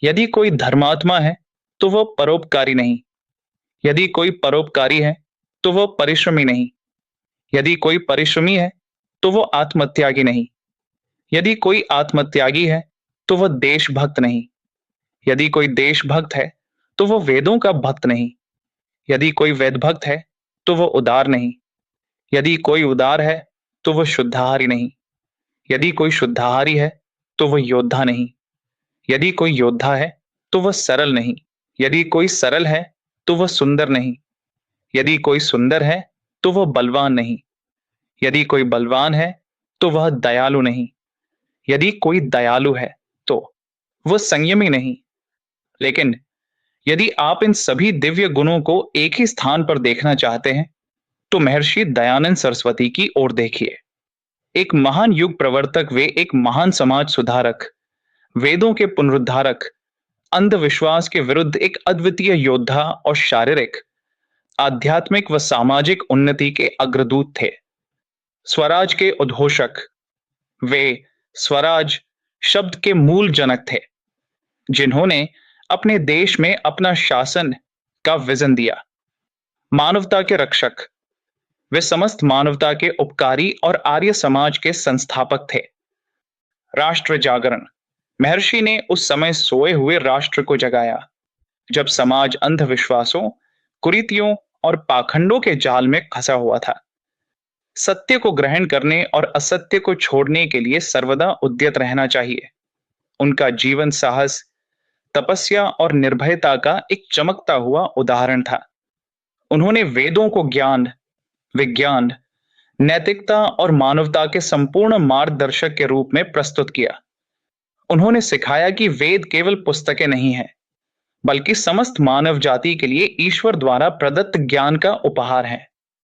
यदि कोई धर्मात्मा है तो वह परोपकारी नहीं। यदि कोई परोपकारी है तो वह परिश्रमी नहीं। यदि कोई परिश्रमी है तो वह आत्मत्यागी नहीं। यदि कोई आत्मत्यागी है तो वह देशभक्त नहीं। यदि कोई देशभक्त है तो वह वेदों का भक्त नहीं। यदि कोई वेद भक्त है तो वह उदार नहीं। यदि कोई उदार है तो वह शुद्धाहारी नहीं। यदि कोई शुद्धाहारी है तो वह योद्धा नहीं। यदि कोई योद्धा है तो वह सरल नहीं। यदि कोई सरल है तो वह सुंदर नहीं। यदि कोई सुंदर है तो वह बलवान नहीं। यदि कोई बलवान है तो वह दयालु नहीं। यदि कोई दयालु है तो वह संयमी नहीं। लेकिन यदि आप इन सभी दिव्य गुणों को एक ही स्थान पर देखना चाहते हैं तो महर्षि दयानंद सरस्वती की ओर देखिए। एक महान युग प्रवर्तक, वे एक महान समाज सुधारक, वेदों के पुनरुद्धारक, अंधविश्वास के विरुद्ध एक अद्वितीय योद्धा और शारीरिक, आध्यात्मिक व सामाजिक उन्नति के अग्रदूत थे। स्वराज के उद्घोषक, वे स्वराज शब्द के मूल जनक थे, जिन्होंने अपने देश में अपना शासन का विजन दिया। मानवता के रक्षक, वे समस्त मानवता के उपकारी और आर्य समाज के संस्थापक थे। राष्ट्र जागरण, महर्षि ने उस समय सोए हुए राष्ट्र को जगाया जब समाज अंधविश्वासों, कुरीतियों और पाखंडों के जाल में फंसा हुआ था। सत्य को ग्रहण करने और असत्य को छोड़ने के लिए सर्वदा उद्यत रहना चाहिए। उनका जीवन साहस, तपस्या और निर्भयता का एक चमकता हुआ उदाहरण था। उन्होंने वेदों को ज्ञान, विज्ञान, नैतिकता और मानवता के संपूर्ण मार्गदर्शक के रूप में प्रस्तुत किया। उन्होंने सिखाया कि वेद केवल पुस्तकें नहीं हैं, बल्कि समस्त मानव जाति के लिए ईश्वर द्वारा प्रदत्त ज्ञान का उपहार है।